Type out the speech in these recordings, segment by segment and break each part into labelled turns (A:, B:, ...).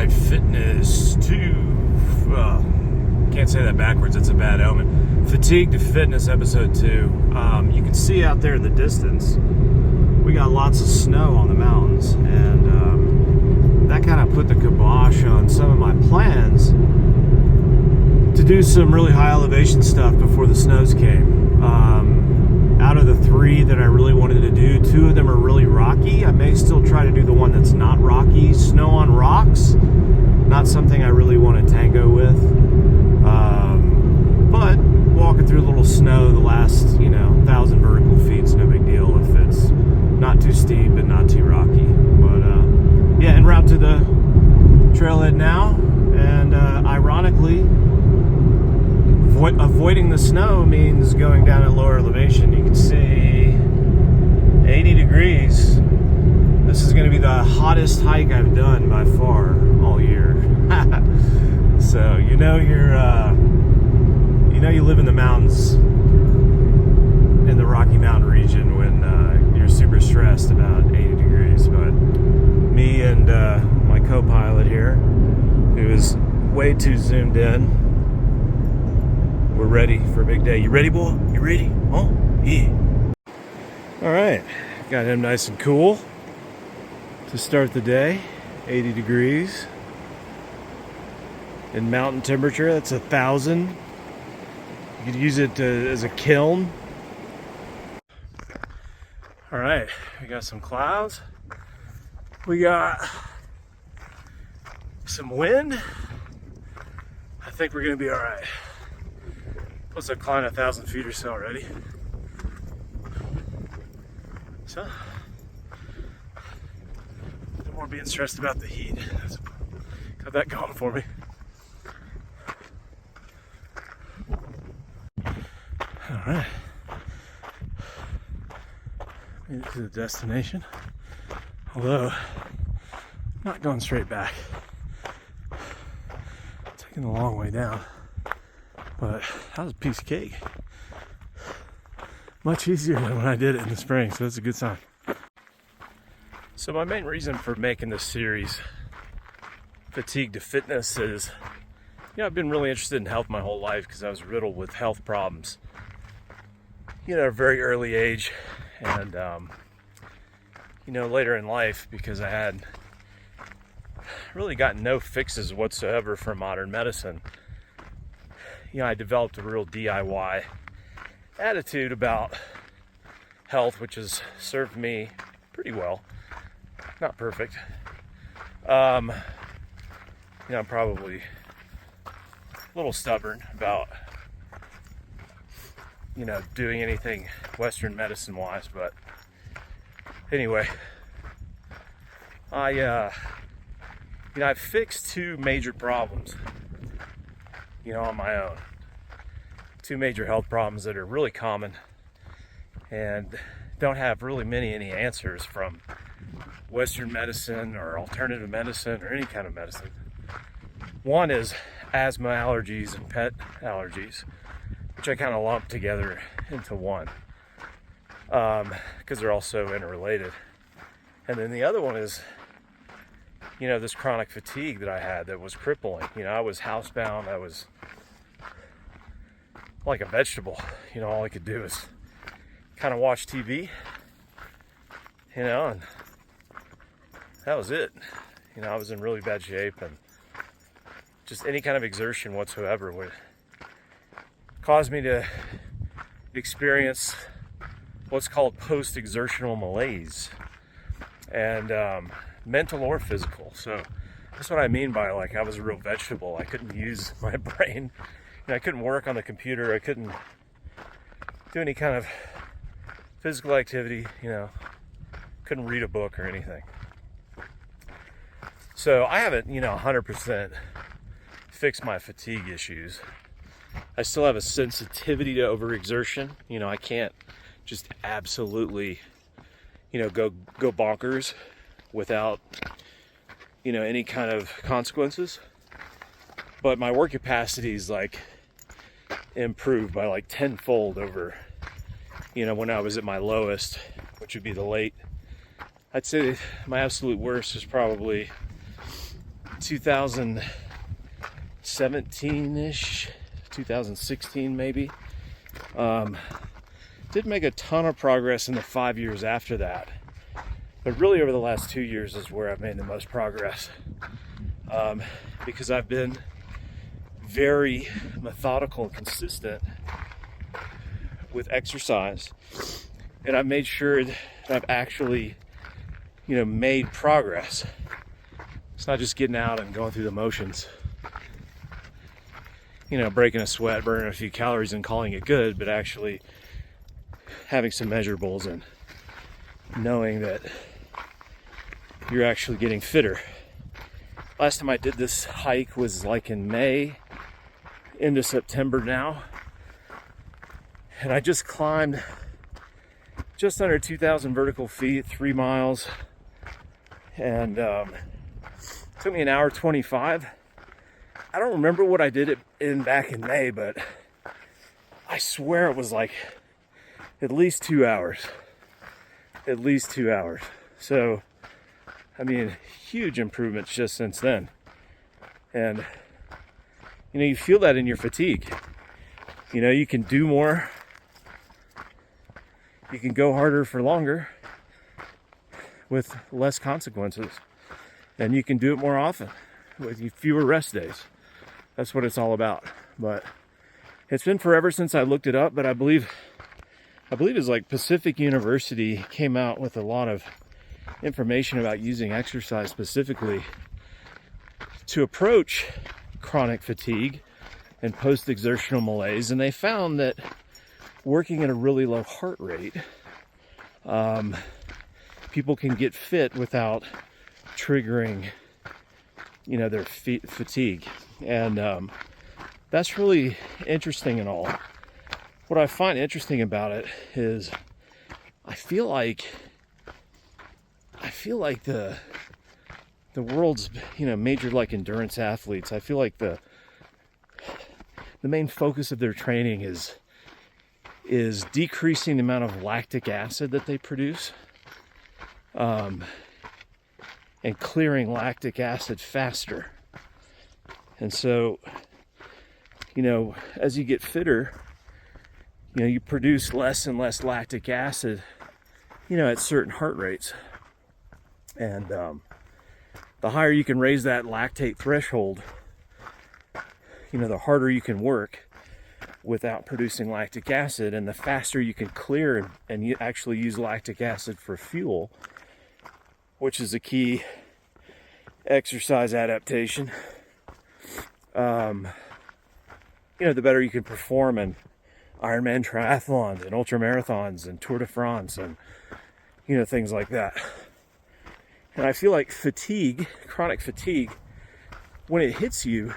A: right, fitness to, can't say that backwards, it's a bad omen. Fatigue to Fitness, episode 2. You can see out there in the distance, we got lots of snow on the mountains, and that kind of put the kibosh on some of my plans to do some really high elevation stuff before the snows came. Out of the 3 that I really wanted to do, 2 of them are really rocky. I may still try to do the one that's not rocky. Snow on rocks, not something I really want to tango with. But walking through a little snow the last, 1,000 vertical feet's no big deal if it's not too steep and not too rocky. But yeah, en route to the trailhead now, and ironically, avoiding the snow means going down at lower elevation. You can see 80 degrees. This is going to be the hottest hike I've done by far all year. So you live in the mountains in the Rocky Mountain region when you're super stressed about 80 degrees. But me and my co-pilot here, who is way too zoomed in, we're ready for a big day. You ready, boy? You ready? Oh, yeah. All right, got him nice and cool to start the day. 80 degrees in mountain temperature. That's 1,000. You could use it as a kiln. All right, we got some clouds. We got some wind. I think we're gonna be all right. Plus I've climbed 1,000 feet or so already. So, no more being stressed about the heat. Got that going for me. All right. Made it to the destination. Although, not going straight back. Taking the long way down. But that was a piece of cake. Much easier than when I did it in the spring, so that's a good sign. So my main reason for making this series, Fatigue to Fitness, is, I've been really interested in health my whole life because I was riddled with health problems, at a very early age, and, later in life, because I had really gotten no fixes whatsoever from modern medicine. I developed a real DIY attitude about health, which has served me pretty well. Not perfect. I'm probably a little stubborn about, doing anything Western medicine-wise, but anyway, I fixed 2 major problems, on my own. 2 major health problems that are really common and don't have really any answers from Western medicine or alternative medicine or any kind of medicine. One is asthma, allergies, and pet allergies, which I kind of lump together into one because they're all so interrelated. And then the other one is, this chronic fatigue that I had that was crippling. I was housebound. I was like a vegetable. All I could do is kind of watch TV, and that was it. I was in really bad shape, and just any kind of exertion whatsoever would cause me to experience what's called post-exertional malaise, and mental or physical. So that's what I mean by I was a real vegetable. I couldn't use my brain. I couldn't work on the computer. I couldn't do any kind of physical activity, couldn't read a book or anything. So I haven't, 100% fixed my fatigue issues. I still have a sensitivity to overexertion. I can't just absolutely, go bonkers without, any kind of consequences. But my work capacity is improved by tenfold over, when I was at my lowest, which would be the late. I'd say my absolute worst is probably 2017-ish, 2016 maybe. Didn't make a ton of progress in the 5 years after that, but really over the last 2 years is where I've made the most progress, because I've been very methodical and consistent with exercise, and I've made sure that I've actually, made progress. It's not just getting out and going through the motions, breaking a sweat, burning a few calories and calling it good, but actually having some measurables and knowing that you're actually getting fitter. Last time I did this hike was like in May, into September now, and I just climbed just under 2,000 vertical feet, 3 miles, and it took me an hour 25. I don't remember what I did back in May, but I swear it was like at least 2 hours. At least 2 hours. So, I mean, huge improvements just since then. And, you feel that in your fatigue. You can do more. You can go harder for longer with less consequences. And you can do it more often with fewer rest days. That's what it's all about. But it's been forever since I looked it up, but I believe it's like Pacific University came out with a lot of information about using exercise specifically to approach chronic fatigue and post-exertional malaise, and they found that working at a really low heart rate, people can get fit without triggering, their fatigue. And that's really interesting and all. What I find interesting about it is I feel like the world's, major like endurance athletes, I feel like the main focus of their training is decreasing the amount of lactic acid that they produce, and clearing lactic acid faster. And so, as you get fitter, you produce less and less lactic acid, at certain heart rates. And the higher you can raise that lactate threshold, the harder you can work without producing lactic acid, and the faster you can clear and you actually use lactic acid for fuel, which is a key exercise adaptation. The better you can perform in Ironman triathlons and ultramarathons and Tour de France and, things like that. And I feel like fatigue, chronic fatigue, when it hits you,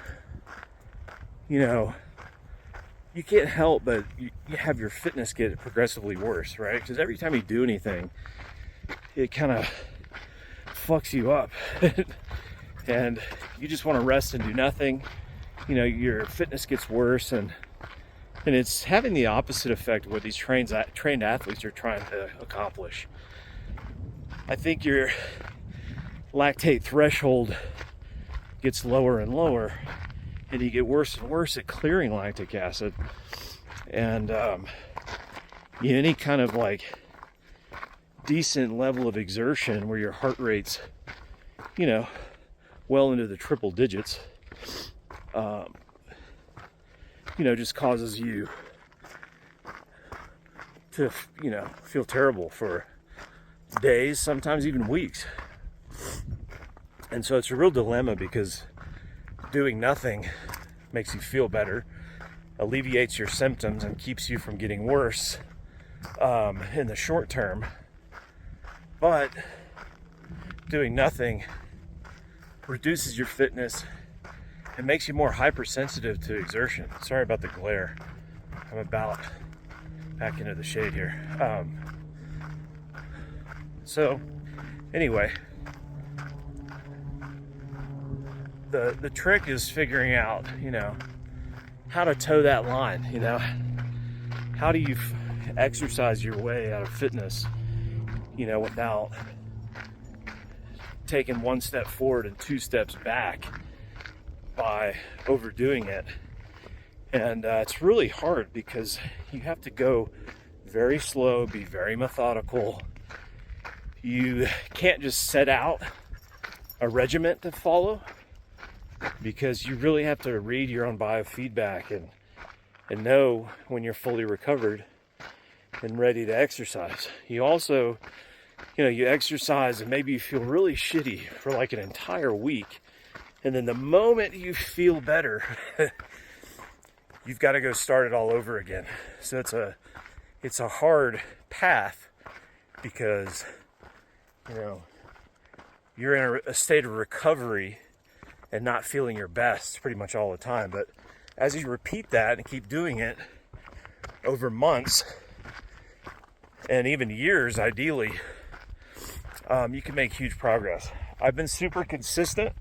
A: you can't help but you have your fitness get progressively worse, right? Because every time you do anything, it kind of fucks you up. And you just want to rest and do nothing. Your fitness gets worse, and it's having the opposite effect of what these trained athletes are trying to accomplish. I think your lactate threshold gets lower and lower, and you get worse and worse at clearing lactic acid. And any kind of like decent level of exertion where your heart rate's, well into the triple digits, just causes you to, feel terrible for days, sometimes even weeks. And so it's a real dilemma, because doing nothing makes you feel better, alleviates your symptoms, and keeps you from getting worse in the short term. But doing nothing reduces your fitness and makes you more hypersensitive to exertion. Sorry about the glare. I'm about back into the shade here. So anyway, the trick is figuring out, how to toe that line. How do you exercise your way out of fitness, without taking one step forward and two steps back by overdoing it. And it's really hard because you have to go very slow, be very methodical. You can't just set out a regiment to follow, because you really have to read your own biofeedback and know when you're fully recovered and ready to exercise. You also, you exercise and maybe you feel really shitty for like an entire week. And then the moment you feel better, you've got to go start it all over again. So it's a hard path because, you're in a state of recovery and not feeling your best pretty much all the time. But as you repeat that and keep doing it over months and even years, ideally, you can make huge progress. I've been super consistent.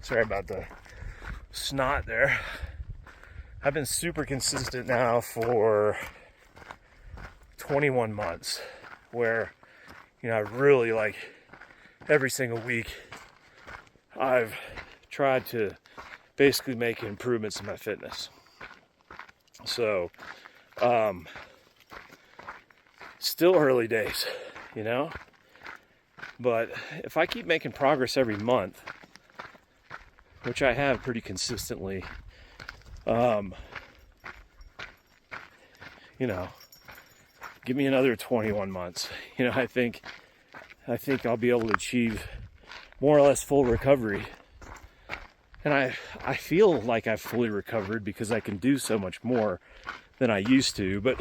A: Sorry about the snot there. I've been super consistent now for 21 months, where, I really like every single week I've tried to basically make improvements in my fitness. So, still early days, but if I keep making progress every month, which I have pretty consistently, give me another 21 months. I think I'll be able to achieve more or less full recovery. And I feel like I've fully recovered because I can do so much more than I used to, but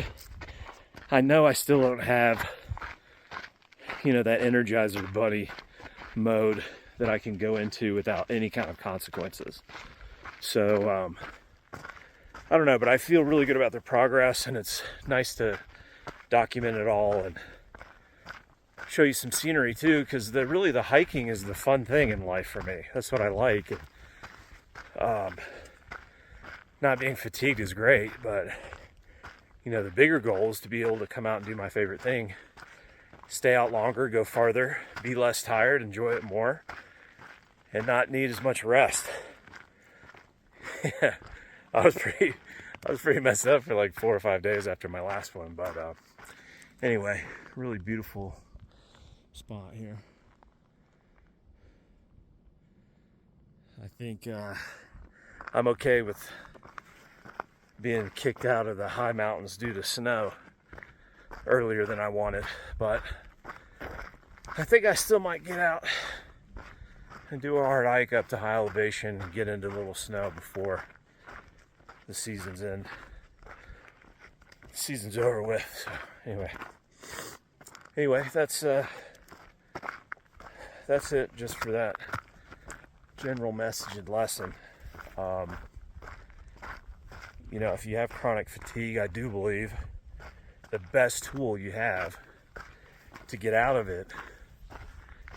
A: I know I still don't have, that Energizer Bunny mode that I can go into without any kind of consequences. So, I don't know, but I feel really good about the progress, and it's nice to document it all and show you some scenery too, because the hiking is the fun thing in life for me. That's what I like. Not being fatigued is great, but the bigger goal is to be able to come out and do my favorite thing, stay out longer, go farther, be less tired, enjoy it more, and not need as much rest. Yeah, I was pretty messed up for like 4 or 5 days after my last one, but anyway, really beautiful spot here. I think I'm okay with being kicked out of the high mountains due to snow earlier than I wanted, but I think I still might get out and do a hard hike up to high elevation and get into a little snow before the season's end. The season's over with. So anyway, that's it just for that general message and lesson. If you have chronic fatigue, I do believe the best tool you have to get out of it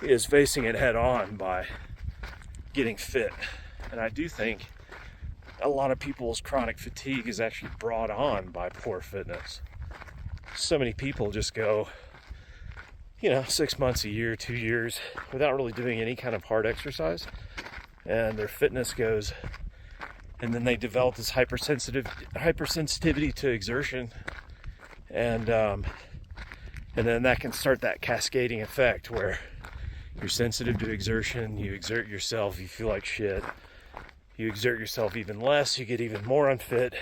A: is facing it head on by getting fit. And I do think a lot of people's chronic fatigue is actually brought on by poor fitness. So many people just go, 6 months, a year, 2 years without really doing any kind of hard exercise, and their fitness goes, and then they develop this hypersensitivity to exertion, and then that can start that cascading effect where you're sensitive to exertion, you exert yourself, you feel like shit, you exert yourself even less, you get even more unfit,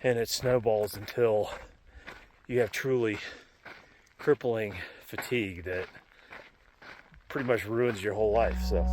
A: and it snowballs until you have truly crippling fatigue that pretty much ruins your whole life. So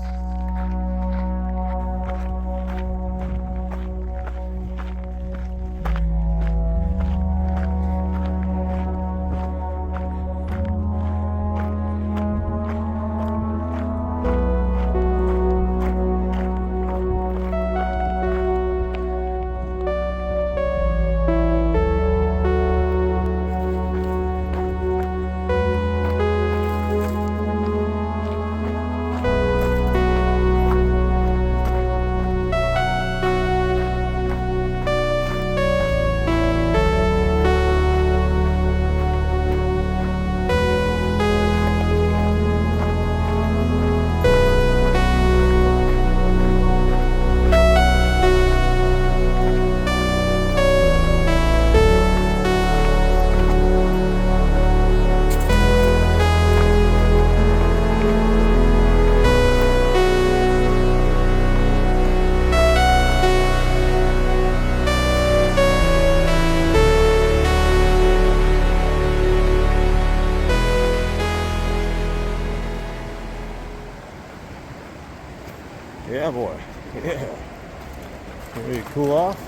A: boy. Yeah. Ready to cool off?